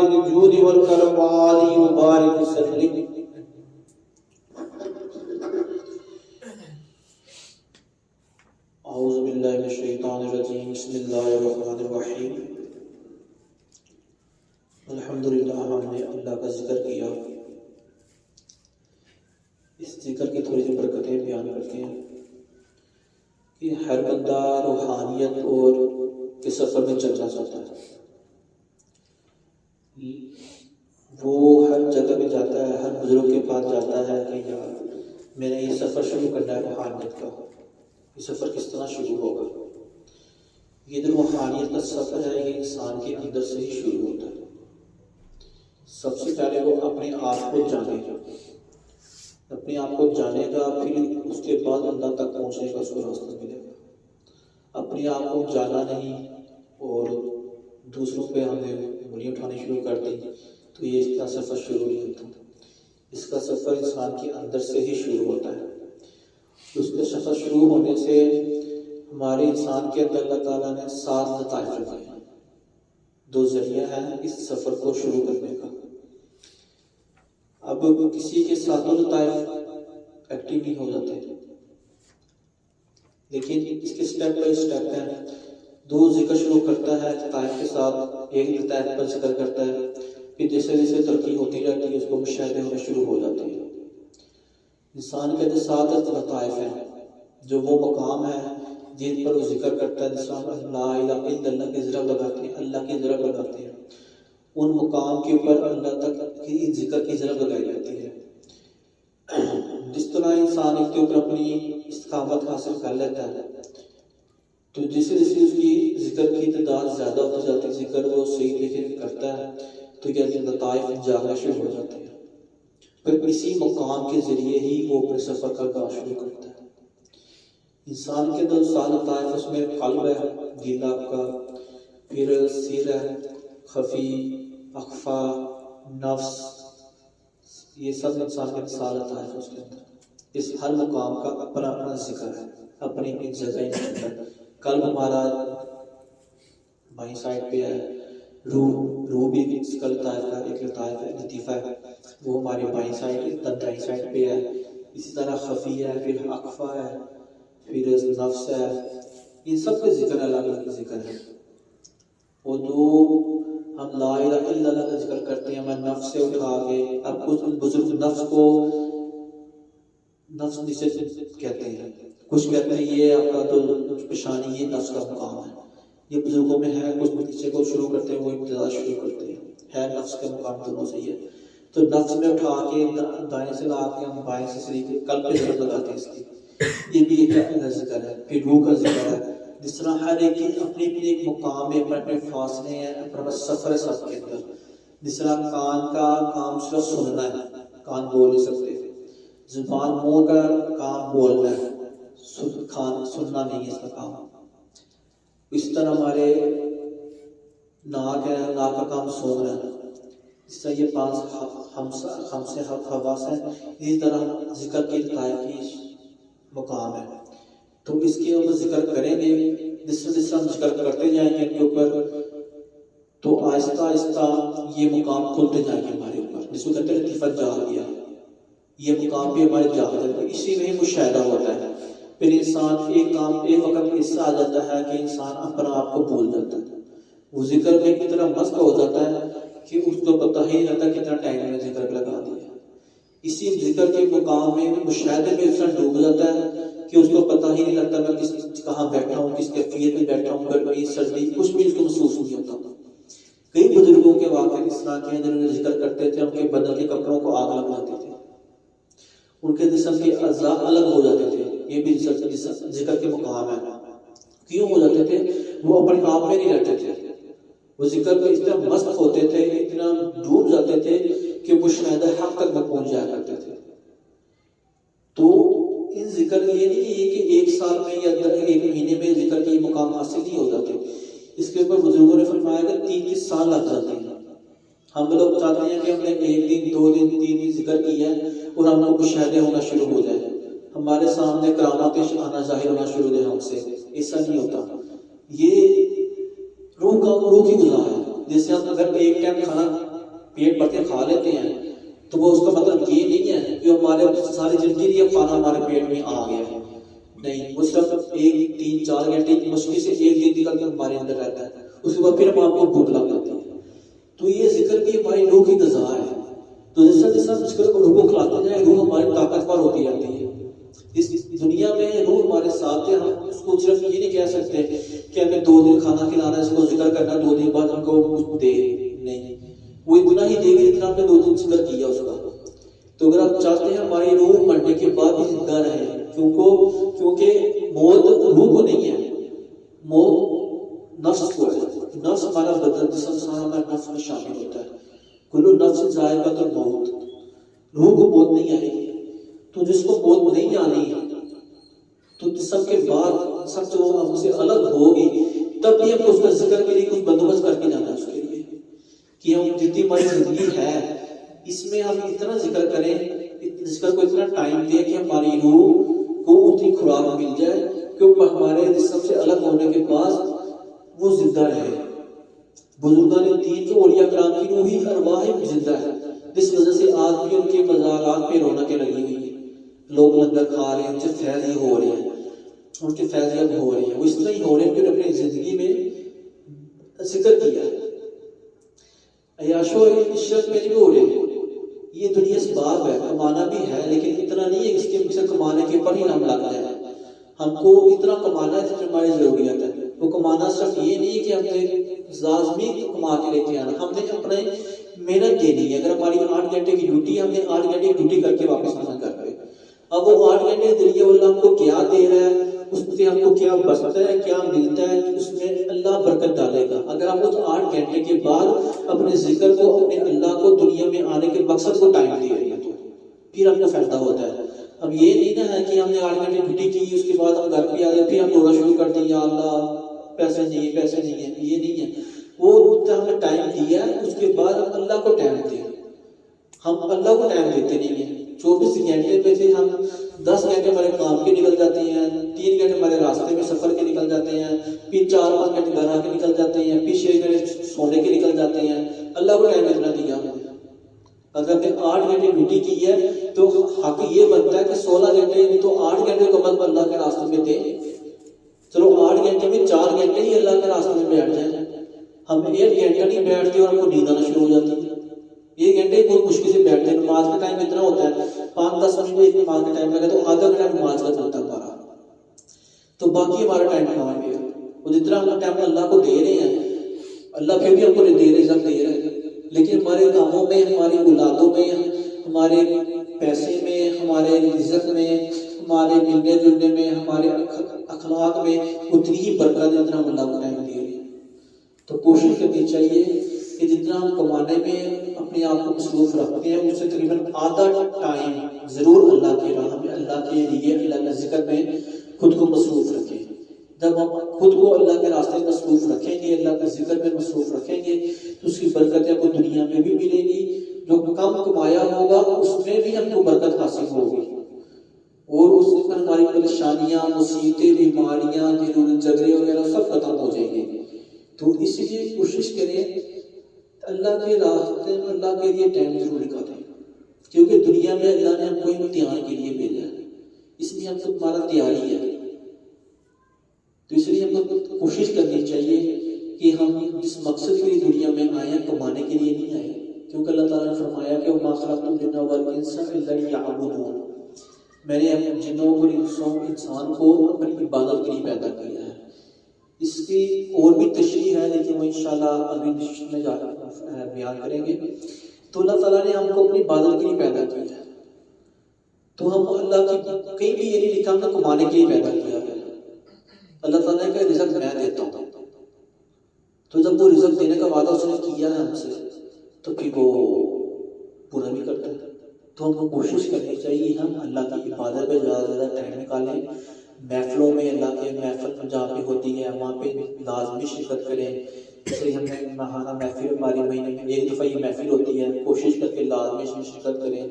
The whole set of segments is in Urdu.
الجود والكرم وعلي وبارك وسلم. اعوذ باللہ من الشیطان الرجیم. بسم اللہ الرحمن الرحیم. الحمدللہ ہم نے اللہ کا ذکر کیا. اس ذکر کی تھوڑی سی برکتیں بیان کرتے ہیں کہ ہر بندہ روحانیت اور کے سفر میں چلنا چاہتا ہے. وہ ہر جگہ پہ جاتا ہے, ہر بزرگ کے پاس جاتا ہے کہ یار میں نے یہ سفر شروع کرنا ہے روحانیت کا. یہ سفر کس طرح شروع ہوگا؟ یہ جو روحانیت کا سفر ہے یہ انسان کے اندر سے ہی شروع ہوتا ہے. سب سے پہلے وہ اپنے آپ کو جانے گا, اپنے آپ کو جانے گا, پھر اس کے بعد اللہ تک پہنچنے کا اس کو راستہ ملے گا. اپنے آپ کو جانا نہیں اور دوسروں پہ ہمیں انگلی اٹھانی شروع کر دی تو یہ اس کا سفر شروع نہیں ہوتا. اس کا سفر انسان کے اندر سے ہی شروع ہوتا ہے. اس کے سفر شروع ہونے سے ہمارے انسان کے اندر اللہ تعالیٰ نے 7 لطائف رکھے ہیں. 2 ذریعہ ہیں اس سفر کو شروع کرنے کا. اب کسی کے 7 لطائف ایکٹیو نہیں ہو جاتے, لیکن اس کے سٹیپ بائی سٹیپ ہیں. 2 ذکر شروع کرتا ہے لطائف کے ساتھ, ایک لطائف پر ذکر کرتا ہے, پھر جیسے جیسے ترقی ہوتی جاتی ہے اس کو مشاہدے ہونے شروع ہو جاتے ہیں. انسان کے جو 7 لطائف ہیں, جو وہ مقام ہے جن پر وہ ذکر کرتا ہے, جس طرح لا الہ الا اللہ کی ضرب لگاتے ہیں, اللہ کی ضرب لگاتے ہیں, ان مقام کے اوپر اللہ تک کی ذکر کی ضرب لگائی جاتی ہے. جس طرح انسان اس کے اوپر اپنی استقامت حاصل کر لیتا ہے تو جیسے جیسے اس کی ذکر کی تعداد زیادہ ہو جاتی ہے, ذکر وہ صحیح طریقے کرتا ہے تو یہ لطائف جانا شروع ہو جاتے ہیں. پھر اسی مقام کے ذریعے ہی وہ اپنے سفر کا آغاز شروع کرتا ہے. انسان کے 2 لطائف اس میں قلب ہے, دل آپ کا, پھر سر ہے, خفی, اخفا, نفس, یہ سب انسان کے 2 لطائف اس کے اندر. اس ہر مقام کا اپنا اپنا ذکر ہے, اپنی اپنی جگہ ہے. قلب ہمارا بائیں سائڈ پہ ہے, روح بھی اس کا لطائف کا ایک لطائف ہے, لطیفہ ہے, وہ ہماری بائیں سائڈ دائیں سائڈ پہ ہے. اسی طرح خفی ہے, پھر اخفا ہے, پھر نفس ہے. ان سب کے ذکر الگ الگ ذکر ہے. اور جو ہم لا الہ الا اللہ کا ذکر کرتے ہیں, ہمیں نفس سے اٹھا کے, اب کچھ بزرگ نفس کو نفس جسے کہتے ہیں, کچھ کہتے ہیں یہ آپ کا تو پیشانی یہ نفس کا مقام ہے. یہ بزرگوں میں ہے, کچھ نیچے کو شروع کرتے ہیں, وہ ابتدا شروع کرتے ہیں, ہے نفس کا مقام دونوں سے ہی ہے. تو نفس میں اٹھا کے دائیں سے لا کے ہم بائیں سے سری کے قلب پہ ضرب لگاتے ہیں اس کی, یہ بھی ایک ذکر ہے. پھر روح کا ذکر ہے. جس طرح ہر ایک کی اپنی اپنی ایک مقام ہے, اپنے اپنے فاصلے ہیں, اپنا سفر ہے سب کے اندر. جس طرح کان کا کام صرف سننا ہے, کان بول نہیں سکتے. زبان منہ کا کام بولنا ہے, سننا نہیں ہے اس کا کام. اس طرح ہمارے ناک ہے, ناک کا کام سونگنا ہے. اس طرح یہ 5 خمسے حواس ہیں. اسی طرح ذکر کی لطائف کی مقام ہے. تو اس کے اوپر ذکر کریں گے, جس طرح ہم ذکر کرتے جائیں گے ان کے اوپر تو آہستہ آہستہ یہ مقام کھلتے جائیں گے ہمارے اوپر. جس کو کہتے ہیں لطیفہ جاگ گیا, یہ مقام بھی ہمارے جاگ جاتے ہیں. اسی میں ہی مشاہدہ ہوتا ہے. پھر انسان ایک وقت ایسا آ جاتا ہے کہ انسان اپنا آپ کو بھول جاتا ہے. وہ ذکر میں اتنا مست ہو جاتا ہے کہ اس کو پتہ ہی نہیں رہتا کتنا ٹائم میں ذکر لگا دیا. اسی ذکر کے مقام میں مشاہدے میں انسان ڈوب جاتا ہے کہ اس کو پتہ ہی نہیں لگتا میں کہاں بیٹھا ہوں, کس کیفیت میں بیٹھا ہوں, گرمی سردی کچھ بھی اس کو محسوس نہیں ہوتا. کئی بزرگوں کے واقعے اس طرح کے ہیں جنہوں نے ذکر کرتے تھے, ان کے بدن کے کپڑوں کو آگ لگاتے تھے, ان کے جسم کے اعضاء الگ ہو جاتے تھے. یہ بھی ذکر کے مقام ہے. کیوں ہو جاتے تھے؟ وہ اپنے آپ میں نہیں رہتے تھے. وہ ذکر میں اس طرح مست ہوتے تھے, اتنا ڈوب جاتے تھے کہ وہ مشاہدہ حق تک نہ پہنچ جایا کرتے تھے. تو ان ذکر یہ نہیں ہے کہ 1 سال میں یا 1 مہینے میں ذکر کے مقام حاصل نہیں ہو جاتے. اس کے اوپر بزرگوں نے فرمایا کہ 30 سال لگ جاتے ہیں. ہم لوگ چاہتے ہیں کہ ہم نے 1 دن 2 دن 3 دن ذکر کیا ہے اور ہم لوگ مشاہدے ہونا شروع ہو جائے, ہمارے سامنے کرامات آنا ظاہر ہونا شروع ہو جائے ہم سے. ایسا نہیں ہوتا. یہ روح کی غذا ہے. جیسے ہم اگر ایک ٹائم کھانا پیٹ بھر کے کھا لیتے ہیں تو وہ اس کا مطلب یہ نہیں ہے کہ ہمارے ساری زندگی لیے کھانا ہمارے پیٹ میں آ گیا ہے، نہیں، وہ صرف 1 3 4 گھنٹے کی مشکل سے 1 دن نکل کے ہمارے اندر رہتا ہے، اس کے بعد پھر ہم آپ کو بھوک لگ جاتی ہے۔ تو یہ ذکر بھی ہماری روح کی غذا ہے، تو جیسا جیسا ذکر کو روح کو کھلاتے جائیں روح ہماری طاقتور ہوتی جاتی ہے۔ اس دنیا میں روح ہمارے ساتھ ہے، ہم اس کو صرف یہ نہیں کہہ سکتے کہ ہمیں 2 دن کھانا کھلانا ہے، اس کو ذکر کرنا 2 دن بعد ہم کو کچھ دے، نہیں، وہ اتنا ہی دے گی جتنا ہم نے 2 دن ذکر کیا اس کا۔ تو اگر آپ چاہتے ہیں ہماری روح مرنے کے بعد بھی زندہ رہے، کیونکہ موت روح کو نہیں ہے، موت نفس کو ہے، نفس ہمارا بدن جسم سارا ہمارا نفس میں شامل ہوتا ہے، کل نفس ذائقۃ الموت، روح کو موت نہیں آئے گی، تو جس کو موت نہیں آنی تو جسم کے بعد سب جو ہم سے الگ ہوگی تب بھی ہم کو اس کا ذکر کے لیے کچھ بندوبست کر کے جانا ہے اس کے لیے کہ ہم جتنی ہماری زندگی ہے اس میں ہم اتنا ذکر کریں، ذکر کو اتنا ٹائم دیں کہ ہماری روح کو اتنی خوراک مل جائے کہ ہمارے جسم سے الگ ہونے کے بعد وہ زندہ رہے۔ بزرگان دین جو اولیاء کرام کی روحی ارواح زندہ ہے، جس وجہ سے آج بھی ان کے مزارات پہ رونقیں لگی ہوئی ہیں، لوگ لنگر کھا رہے ہیں، ان سے فیض ہو رہے ہیں، ان کے فیضیاب ہو رہے ہیں، وہ اس طرح ہی ہو رہے ہیں کہ اپنی زندگی میں ذکر کیا ہے۔ عیاش و عشرت میں نہیں ہو رہے، یہ دنیا اسباب ہے، کمانا بھی ہے لیکن اتنا نہیں ہے کہ اس کے پیچھے کمانے کے پر ہی نام لگ جائے۔ ہم کو اتنا کمانا ہے جتنی ہماری ضروریات ہے، وہ کمانا صرف یہ نہیں ہے کہ ہم نے لازمی کما کے لے کے آنا، ہم نے اپنے محنت دینی ہے۔ اگر ہماری 8 گھنٹے کی ڈیوٹی ہے، ہم نے 8 گھنٹے کی ڈیوٹی کر کے واپس آنا گھر پہ۔ اب وہ 8 گھنٹے کے ذریعے اللہ ہم کو کیا دے رہا ہے، اس سے ہم کو کیا بچتا ہے، کیا ملتا ہے، اس میں اللہ برکت ڈالے گا۔ اگر ہم اس 8 گھنٹے کے بعد اپنے ذکر کو، اپنے اللہ کو دنیا میں آنے کے مقصد کو ٹائم دے رہے ہیں تو پھر ہم کو فائدہ ہوتا ہے۔ اب یہ نہیں نا ہے کہ ہم نے 8 گھنٹے ڈیوٹی کی، اس کے بعد ہم گھر پہ آ گئے پھر ہم رونا شروع کر دیں، یا اللہ پیسے نہیں ہے، پیسے نہیں ہے، یہ نہیں ہے۔ وہ ہم نے ٹائم دیا ہے، اس کے بعد ہم اللہ کو ٹائم دیں۔ ہم اللہ کو ٹائم دیتے نہیں ہیں۔ 24 گھنٹے میں سے ہم 10 گھنٹے ہمارے کام کے نکل جاتے ہیں، 3 گھنٹے ہمارے راستے میں سفر کے نکل جاتے ہیں، پھر 4 5 گھنٹے گھر آ کے نکل جاتے ہیں، پھر 6 گھنٹے سونے کے نکل جاتے ہیں۔ اللہ کو ٹائم اتنا دیا ہم نے۔ اگر ہم نے 8 گھنٹے ڈیوٹی کی ہے تو حق یہ بنتا ہے کہ 16 گھنٹے تو 8 گھنٹے کم از کم اللہ کے راستے میں دیں۔ چلو 8 گھنٹے میں 4 گھنٹے ہی اللہ کے راستے میں بیٹھ جائیں۔ ہم 1 گھنٹہ نہیں بیٹھتے اور ہم کو نیند آنا شروع ہو جاتی ہے۔ 1 گھنٹے بہت مشکل سے بیٹھتے ہیں، نماز کا ٹائم اتنا ہوتا ہے 5 10 منٹ ایک نماز کا ٹائم لگا تو آدھا گھنٹہ نماز کا چلتا ہمارا، تو باقی ہمارا ٹائم کہاں گیا؟ وہ جتنا ہم ٹائم اللہ کو دے رہے ہیں، اللہ پھر بھی ہم کو دے رہے ہیں، لیکن ہمارے کاموں میں، ہماری اولادوں میں، ہمارے پیسے میں، ہمارے رزق میں، ہمارے ملنے جلنے میں، ہمارے اخلاق میں اتنی ہی برکت ہے جتنا ہم اللہ کو ٹائم دے رہے ہیں۔ تو کوشش کرنی چاہیے کہ جتنا ہم کمانے میں اپنے آپ کو مصروف رکھتے ہیں اس سے تقریباً آدھا ٹائم ضرور اللہ کی راہ میں، اللہ کے لیے، اللہ کے ذکر میں خود کو مصروف رکھیں۔ جب ہم خود کو اللہ کے راستے میں مصروف رکھیں گے، اللہ کے ذکر میں مصروف رکھیں گے تو اس کی برکتیں کو دنیا میں بھی ملیں گی، جو کم کمایا ہوگا اس میں بھی ہم کو برکت حاصل ہوگی، اور اس میں ہماری پریشانیاں، مصیبتیں، بیماریاں، دل جھگڑے وغیرہ سب ختم ہو جائیں گے۔ تو اس لیے کوشش کریں اللہ کے راستے میں اللہ کے لیے ٹائم ضرور نکالیں، کیونکہ دنیا میں اللہ نے ہم کو امتحان کے لیے بھیجا ہے، اس لیے ہم کو ہمارا تیاری ہے۔ تو اس لیے ہم کو کوشش کرنی چاہیے کہ ہم جس مقصد کے لیے دنیا میں آئے ہیں کمانے کے لیے نہیں آئے، کیونکہ اللہ تعالیٰ نے فرمایا کہ وَمَا خَلَقْتُ الْجِنَّ وَالْإِنسَ إِلَّا لِيَعْبُدُونِ، میں نے جنوں اور انسان کو اپنی عبادت کے لیے پیدا کیا ہے۔ اس کی اور بھی تشریح ہے لیکن وہ انشاءاللہ ابھی نشست میں جا کر بیان کریں گے۔ تو اللہ تعالیٰ نے ہم کو اپنی عبادت کے لیے پیدا کیا ہے، تو ہم اللہ کی کہیں بھی یہ نہیں لکھا ہم نے کمانے کے لیے پیدا کیا ہے۔ اللہ تعالیٰ نے کہا رزق میں دیتا ہوں، تو جب وہ رزق دینے کا وعدہ اس نے کیا ہے ہم سے تو پھر وہ پورا بھی کرتا ہے۔ تو ہم کو کوشش کرنی چاہیے ہم اللہ کی عبادت پہ زیادہ سے زیادہ ٹائم نکالیں، محفلوں میں، اللہ کے محفل جہاں پہ ہوتی ہے وہاں پہ لازمی شرکت کریں۔ اس لیے ہم نے ماہانہ محفل ہماری مہینے میں 1 دفعہ یہ محفل ہوتی ہے، کوشش کر کے لازمی اس میں شرکت کریں،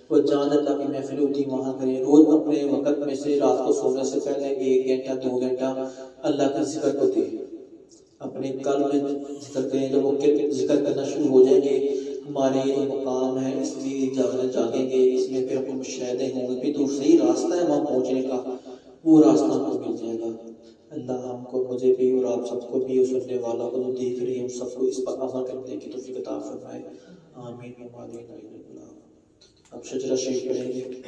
اور جہاں اللہ کی محفل ہوتی ہے وہاں کریں۔ روز اپنے وقت میں سے رات کو سونے سے پہلے 1 گھنٹہ 2 گھنٹہ اللہ کا ذکر کو دیں، اپنے قلب میں ذکر کریں۔ جب وہ ذکر کرنا شروع ہو جائیں گے ہمارے ہمارے یہ مقام ہے اس لیے جاگیں گے، اس میں پھر ہم مشاہدے ہوں گے، پھر تو صحیح راستہ ہے وہاں پہنچنے کا، وہ راستہ ہم کو مل جائے گا۔ اللہ ہم کو، مجھے بھی اور آپ سب کو بھی، اور سننے والا کو جو دیکھ رہے ہیں ہم سب کو اس پر عمل کرنے کی توفیق عطا فرمائے، آمین۔ اب شجرہ شریف پڑھیں گے۔